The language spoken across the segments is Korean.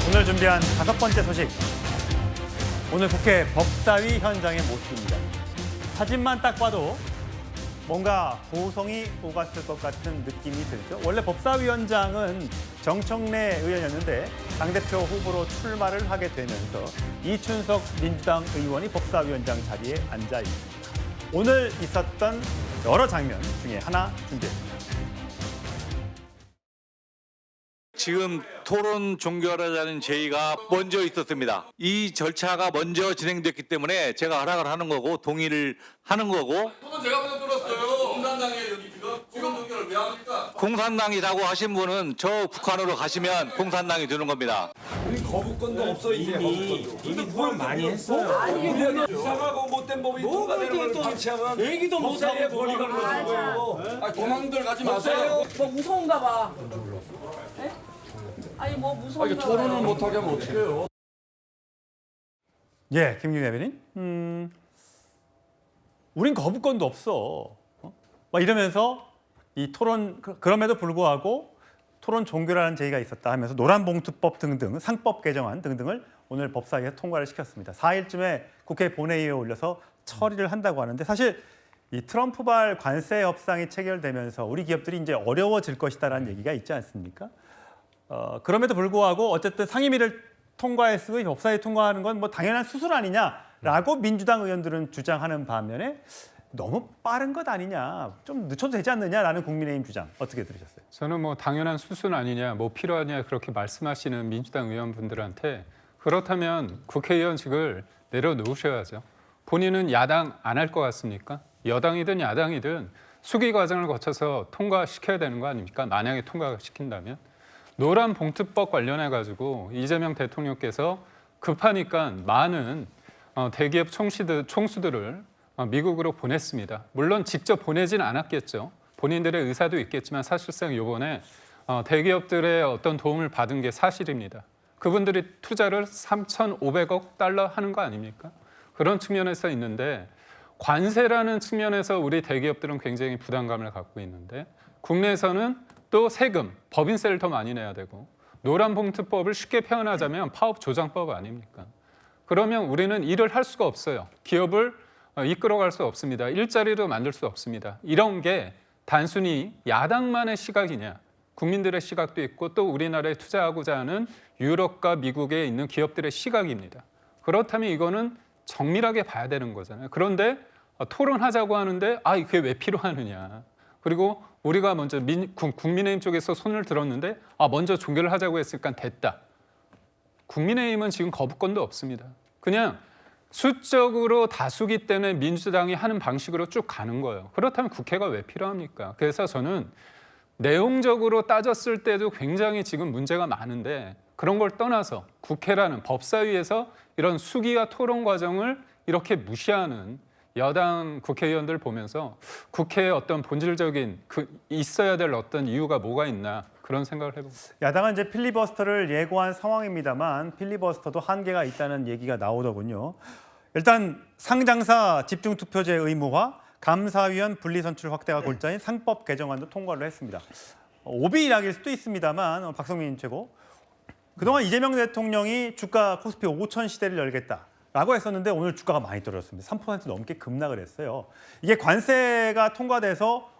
오늘 준비한 5번째 소식. 오늘 국회 법사위 현장의 모습입니다. 사진만 딱 봐도 뭔가 고성이 오갔을 것 같은 느낌이 들죠. 원래 법사위원장은 정청래 의원이었는데 당대표 후보로 출마를 하게 되면서 이춘석 민주당 의원이 법사위원장 자리에 앉아 있습니다. 오늘 있었던 여러 장면 중에 하나 준비했습니다. 지금 토론 종결하자는 제의가 먼저 있었습니다. 이 절차가 먼저 진행됐기 때문에 제가 허락을 하는 거고 동의를 하는 거고. 저도 제가 먼저 들었어요. 공산당에 여기 지금 동결을 왜 합니까? 공산당이라고 하신 분은 저 북한으로 가시면 공산당이 되는 겁니다. 우리 거부권도 없어 이제. 이미 토론 많이 했어요. 이상하고 못된 법이 통과되는 걸 방치하면 얘기도 법사위에 못하고 권리가 걸리고요. 아, 도망들 가지 마세요. 뭐 무서운가 봐. 네? 아니 뭐 무서운가 봐. 토론을 못하게 하면 어떡해요? 예, 김규 대변인. 우린 거부권도 없어. 막 이러면서 이 토론, 그럼에도 불구하고 토론 종결하는 제의가 있었다 하면서 노란봉투법 등등, 상법 개정안 등등을 오늘 법사위에 통과를 시켰습니다. 4일쯤에 국회 본회의에 올려서 처리를 한다고 하는데 사실 이 트럼프발 관세 협상이 체결되면서 우리 기업들이 이제 어려워질 것이다라는 얘기가 있지 않습니까? 그럼에도 불구하고 어쨌든 상임위를 통과했으고 법사위 통과하는 건 뭐 당연한 수술 아니냐라고 민주당 의원들은 주장하는 반면에 너무 빠른 것 아니냐, 좀 늦춰도 되지 않느냐라는 국민의힘 주장 어떻게 들으셨어요? 저는 뭐 당연한 수순 아니냐, 뭐 필요하냐 그렇게 말씀하시는 민주당 의원분들한테 그렇다면 국회의원직을 내려놓으셔야죠. 본인은 야당 안 할 것 같습니까? 여당이든 야당이든 수기 과정을 거쳐서 통과시켜야 되는 거 아닙니까? 만약에 통과시킨다면. 노란봉투법 관련해 가지고 이재명 대통령께서 급하니까 많은 대기업 총수들을 미국으로 보냈습니다. 물론 직접 보내진 않았겠죠. 본인들의 의사도 있겠지만 사실상 이번에 대기업들의 어떤 도움을 받은 게 사실입니다. 그분들이 투자를 3,500억 달러 하는 거 아닙니까? 그런 측면에서 있는데 관세라는 측면에서 우리 대기업들은 굉장히 부담감을 갖고 있는데 국내에서는 또 세금, 법인세를 더 많이 내야 되고 노란봉투법을 쉽게 표현하자면 파업조장법 아닙니까? 그러면 우리는 일을 할 수가 없어요. 기업을 이끌어갈 수 없습니다. 일자리도 만들 수 없습니다. 이런 게 단순히 야당만의 시각이냐, 국민들의 시각도 있고 또 우리나라에 투자하고자 하는 유럽과 미국에 있는 기업들의 시각입니다. 그렇다면 이거는 정밀하게 봐야 되는 거잖아요. 그런데 토론하자고 하는데 그게 왜 필요하느냐. 그리고 우리가 먼저 국민의힘 쪽에서 손을 들었는데 먼저 종결을 하자고 했으니까 됐다. 국민의힘은 지금 거부권도 없습니다. 그냥 수적으로 다수기 때문에 민주당이 하는 방식으로 쭉 가는 거예요. 그렇다면 국회가 왜 필요합니까? 그래서 저는 내용적으로 따졌을 때도 굉장히 지금 문제가 많은데 그런 걸 떠나서 국회라는 법사위에서 이런 수기와 토론 과정을 이렇게 무시하는 여당 국회의원들 보면서 국회에 어떤 본질적인 있어야 될 어떤 이유가 뭐가 있나 그런 생각을 해봅니다. 야당은 이제 필리버스터를 예고한 상황입니다만 필리버스터도 한계가 있다는 얘기가 나오더군요. 일단 상장사 집중투표제 의무화, 감사위원 분리선출 확대가 골자인 상법 개정안도 통과를 했습니다. 오비일학일 수도 있습니다만 박성민 최고, 그동안 이재명 대통령이 주가 코스피 5천 시대를 열겠다라고 했었는데 오늘 주가가 많이 떨어졌습니다. 3% 넘게 급락을 했어요. 이게 관세가 통과돼서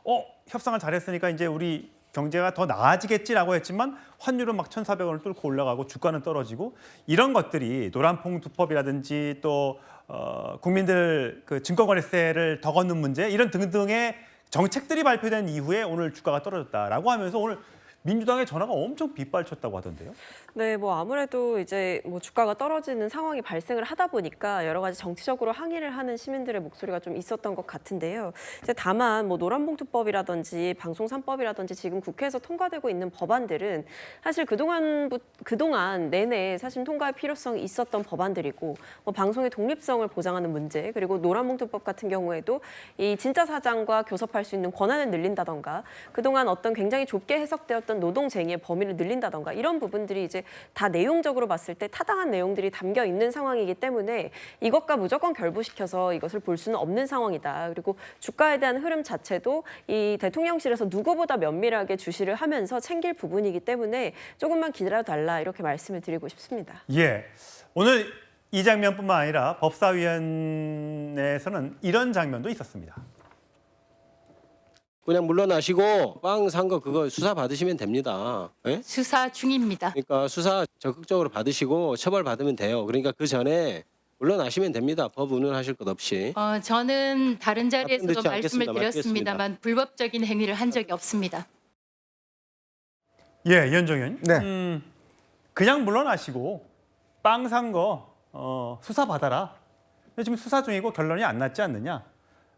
협상을 잘했으니까 이제 우리 경제가 더 나아지겠지라고 했지만 환율은 막 1,400원을 뚫고 올라가고 주가는 떨어지고 이런 것들이 노란봉투법이라든지 또 국민들 그 증권거래세를 더 걷는 문제 이런 등등의 정책들이 발표된 이후에 오늘 주가가 떨어졌다라고 하면서 오늘 민주당의 전화가 엄청 빗발쳤다고 하던데요. 네, 뭐 아무래도 이제 뭐 주가가 떨어지는 상황이 발생을 하다 보니까 여러 가지 정치적으로 항의를 하는 시민들의 목소리가 좀 있었던 것 같은데요. 이제 다만 뭐 노란봉투법이라든지 방송 3법이라든지 지금 국회에서 통과되고 있는 법안들은 사실 그동안 내내 사실 통과할 필요성이 있었던 법안들이고 뭐 방송의 독립성을 보장하는 문제 그리고 노란봉투법 같은 경우에도 이 진짜 사장과 교섭할 수 있는 권한을 늘린다던가 그동안 어떤 굉장히 좁게 해석되었던 아니면 노동쟁의의 범위를 늘린다던가 이런 부분들이 이제 다 내용적으로 봤을 때 타당한 내용들이 담겨 있는 상황이기 때문에 이것과 무조건 결부시켜서 이것을 볼 수는 없는 상황이다. 그리고 주가에 대한 흐름 자체도 이 대통령실에서 누구보다 면밀하게 주시를 하면서 챙길 부분이기 때문에 조금만 기다려달라 이렇게 말씀을 드리고 싶습니다. 예. 오늘 이 장면뿐만 아니라 법사위원회에서는 이런 장면도 있었습니다. 그냥 물러나시고 빵 산 거 그거 수사 받으시면 됩니다. 예? 수사 중입니다. 그러니까 수사 적극적으로 받으시고 처벌 받으면 돼요. 그러니까 그 전에 물러나시면 됩니다. 법 운운하실 것 없이. 저는 다른 자리에서도 답변 듣지 말씀을 않겠습니다. 드렸습니다만 불법적인 행위를 한 적이 없습니다. 예, 연정현. 네. 그냥 물러나시고 빵 산 거 수사 받아라. 근데 지금 수사 중이고 결론이 안 났지 않느냐.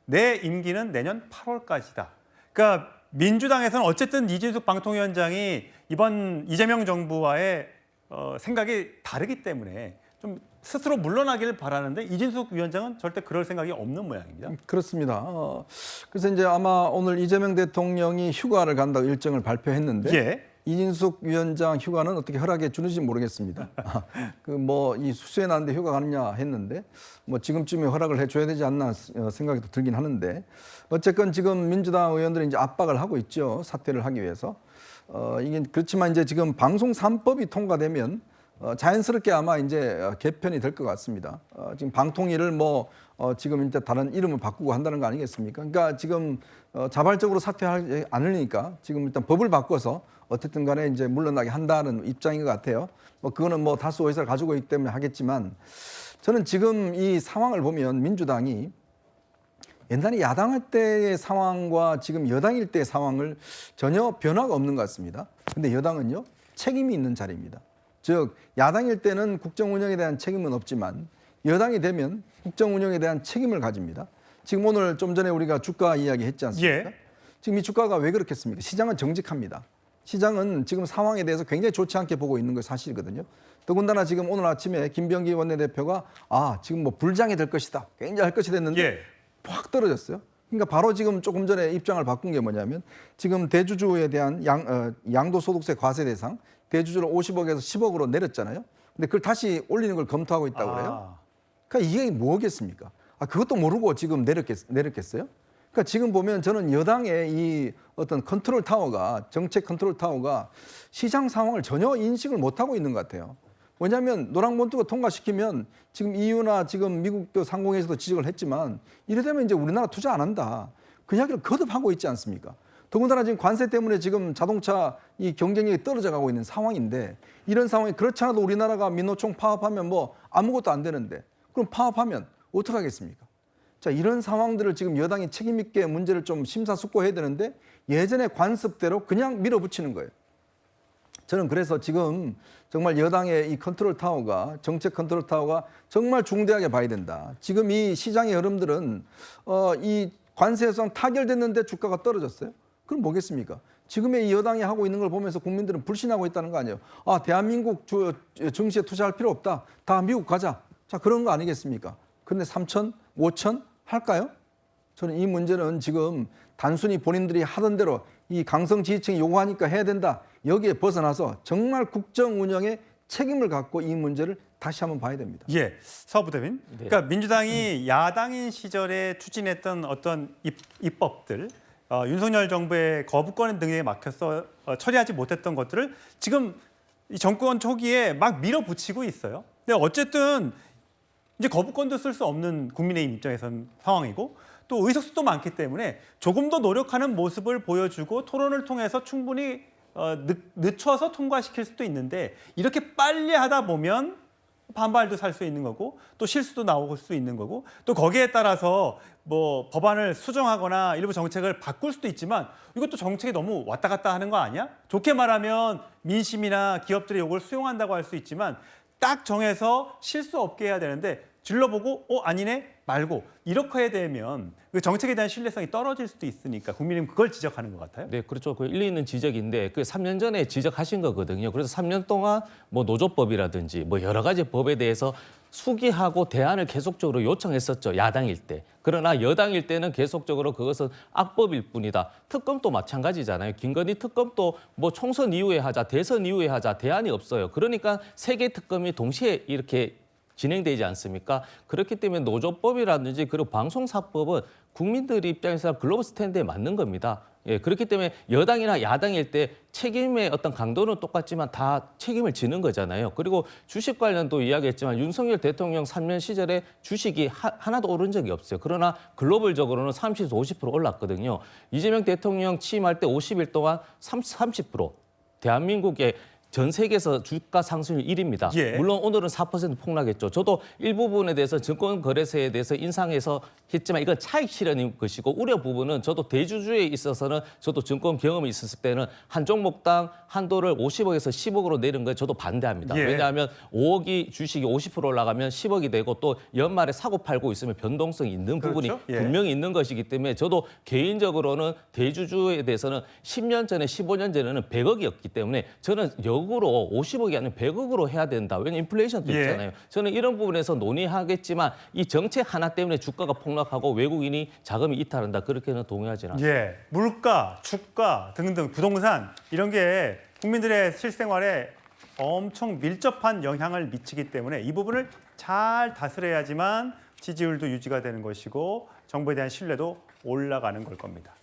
내 임기는 내년 8월까지다. 그러니까 민주당에서는 어쨌든 이진숙 방통위원장이 이번 이재명 정부와의 생각이 다르기 때문에 좀 스스로 물러나기를 바라는데 이진숙 위원장은 절대 그럴 생각이 없는 모양입니다. 그렇습니다. 그래서 이제 아마 오늘 이재명 대통령이 휴가를 간다고 일정을 발표했는데 예. 이진숙 위원장 휴가는 어떻게 허락해 주는지 모르겠습니다. 그 뭐 이 수수에 나는데 휴가 가느냐 했는데 뭐 지금쯤에 허락을 해줘야 되지 않나 생각이 들긴 하는데 어쨌건 지금 민주당 의원들이 이제 압박을 하고 있죠. 사퇴를 하기 위해서. 이게 그렇지만 이제 지금 방송 3법이 통과되면 자연스럽게 아마 이제 개편이 될 것 같습니다. 지금 방통위를 뭐 지금 이제 다른 이름을 바꾸고 한다는 거 아니겠습니까? 그러니까 지금 자발적으로 사퇴하지 않으니까 지금 일단 법을 바꿔서 어쨌든 간에 이제 물러나게 한다는 입장인 것 같아요. 뭐 그거는 뭐 다수 의사를 가지고 있기 때문에 하겠지만 저는 지금 이 상황을 보면 민주당이 옛날에 야당할 때의 상황과 지금 여당일 때의 상황을 전혀 변화가 없는 것 같습니다. 근데 여당은요, 책임이 있는 자리입니다. 즉 야당일 때는 국정 운영에 대한 책임은 없지만 여당이 되면 국정 운영에 대한 책임을 가집니다. 지금 오늘 좀 전에 우리가 주가 이야기 했지 않습니까? 예. 지금 이 주가가 왜 그렇겠습니까? 시장은 정직합니다. 시장은 지금 상황에 대해서 굉장히 좋지 않게 보고 있는 게 사실이거든요. 더군다나 지금 오늘 아침에 김병기 원내대표가 지금 뭐 불장이 될 것이다. 굉장히 할 것이 됐는데 예. 확 떨어졌어요. 그러니까 바로 지금 조금 전에 입장을 바꾼 게 뭐냐면 지금 대주주에 대한 양도소득세 과세 대상 대주주를 50억에서 10억으로 내렸잖아요. 근데 그걸 다시 올리는 걸 검토하고 있다고 그래요. 그러니까 이게 뭐겠습니까? 그것도 모르고 지금 내렸겠어요? 그러니까 지금 보면 저는 여당의 이 어떤 컨트롤 타워가 정책 컨트롤 타워가 시장 상황을 전혀 인식을 못하고 있는 것 같아요. 왜냐하면 노랑본투가 통과시키면 지금 EU나 지금 미국도 상공에서도 지적을 했지만 이래되면 이제 우리나라 투자 안 한다. 그 이야기를 거듭하고 있지 않습니까? 더군다나 지금 관세 때문에 지금 자동차 이 경쟁력이 떨어져 가고 있는 상황인데 이런 상황이 그렇지 않아도 우리나라가 민노총 파업하면 뭐 아무것도 안 되는데 그럼 파업하면 어떡하겠습니까? 자, 이런 상황들을 지금 여당이 책임 있게 문제를 좀 심사숙고해야 되는데 예전의 관습대로 그냥 밀어붙이는 거예요. 저는 그래서 지금 정말 여당의 이 컨트롤 타워가 정책 컨트롤 타워가 정말 중대하게 봐야 된다. 지금 이 시장의 흐름들은 이 관세성 타결됐는데 주가가 떨어졌어요. 그럼 뭐겠습니까? 지금의 이 여당이 하고 있는 걸 보면서 국민들은 불신하고 있다는 거 아니에요. 대한민국 증시에 투자할 필요 없다. 다 미국 가자. 자, 그런 거 아니겠습니까? 그런데 3천, 5천 할까요? 저는 이 문제는 지금 단순히 본인들이 하던 대로 이 강성 지지층이 요구하니까 해야 된다. 여기에 벗어나서 정말 국정 운영에 책임을 갖고 이 문제를 다시 한번 봐야 됩니다. 예, 서부대변인. 그러니까 민주당이 야당인 시절에 추진했던 어떤 입법들, 윤석열 정부의 거부권 등에 막혀서 처리하지 못했던 것들을 지금 이 정권 초기에 막 밀어붙이고 있어요. 근데 어쨌든 이제 거부권도 쓸 수 없는 국민의힘 입장에서는 상황이고 또 의석수도 많기 때문에 조금 더 노력하는 모습을 보여주고 토론을 통해서 충분히 늦춰서 통과시킬 수도 있는데 이렇게 빨리 하다 보면 반발도 살 수 있는 거고 또 실수도 나올 수 있는 거고 또 거기에 따라서 뭐 법안을 수정하거나 일부 정책을 바꿀 수도 있지만 이것도 정책이 너무 왔다 갔다 하는 거 아니야? 좋게 말하면 민심이나 기업들의 요구를 수용한다고 할 수 있지만 딱 정해서 실수 없게 해야 되는데 질러보고 아니네 말고 이렇게 되면 그 정책에 대한 신뢰성이 떨어질 수도 있으니까 국민은 그걸 지적하는 것 같아요. 네, 그렇죠. 그 일리 있는 지적인데 그 3년 전에 지적하신 거거든요. 그래서 3년 동안 뭐 노조법이라든지 뭐 여러 가지 법에 대해서 수기하고 대안을 계속적으로 요청했었죠. 야당일 때. 그러나 여당일 때는 계속적으로 그것은 악법일 뿐이다. 특검도 마찬가지잖아요. 김건희 특검도 뭐 총선 이후에 하자, 대선 이후에 하자, 대안이 없어요. 그러니까 세 개 특검이 동시에 이렇게 진행되지 않습니까? 그렇기 때문에 노조법이라든지 그리고 방송사법은 국민들 입장에서 글로벌 스탠드에 맞는 겁니다. 예, 그렇기 때문에 여당이나 야당일 때 책임의 어떤 강도는 똑같지만 다 책임을 지는 거잖아요. 그리고 주식 관련도 이야기했지만 윤석열 대통령 3년 시절에 주식이 하나도 오른 적이 없어요. 그러나 글로벌적으로는 30에서 50% 올랐거든요. 이재명 대통령 취임할 때 50일 동안 30%. 대한민국의 전 세계에서 주가 상승률 1위입니다. 예. 물론 오늘은 4% 폭락했죠. 저도 일부분에 대해서 증권거래소에 대해서 인상해서 했지만 이건 차익 실현인 것이고 우려 부분은 저도 대주주에 있어서는 저도 증권 경험이 있었을 때는 한 종목당 한도를 50억에서 10억으로 내린 거에 저도 반대합니다. 예. 왜냐하면 5억이 주식이 50% 올라가면 10억이 되고 또 연말에 사고 팔고 있으면 변동성이 있는 부분이 그렇죠. 예. 분명히 있는 것이기 때문에 저도 개인적으로는 대주주에 대해서는 10년 전에 15년 전에는 100억이었기 때문에 저는 역으로 50억이 아니라 100억으로 해야 된다. 왜냐하면 인플레이션도 예. 있잖아요. 저는 이런 부분에서 논의하겠지만 이 정책 하나 때문에 주가가 폭락하고 외국인이 자금이 이탈한다. 그렇게는 동의하지 않습니다. 예, 물가, 주가 등등 부동산 이런 게 국민들의 실생활에 엄청 밀접한 영향을 미치기 때문에 이 부분을 잘 다스려야지만 지지율도 유지가 되는 것이고 정부에 대한 신뢰도 올라가는 걸 겁니다.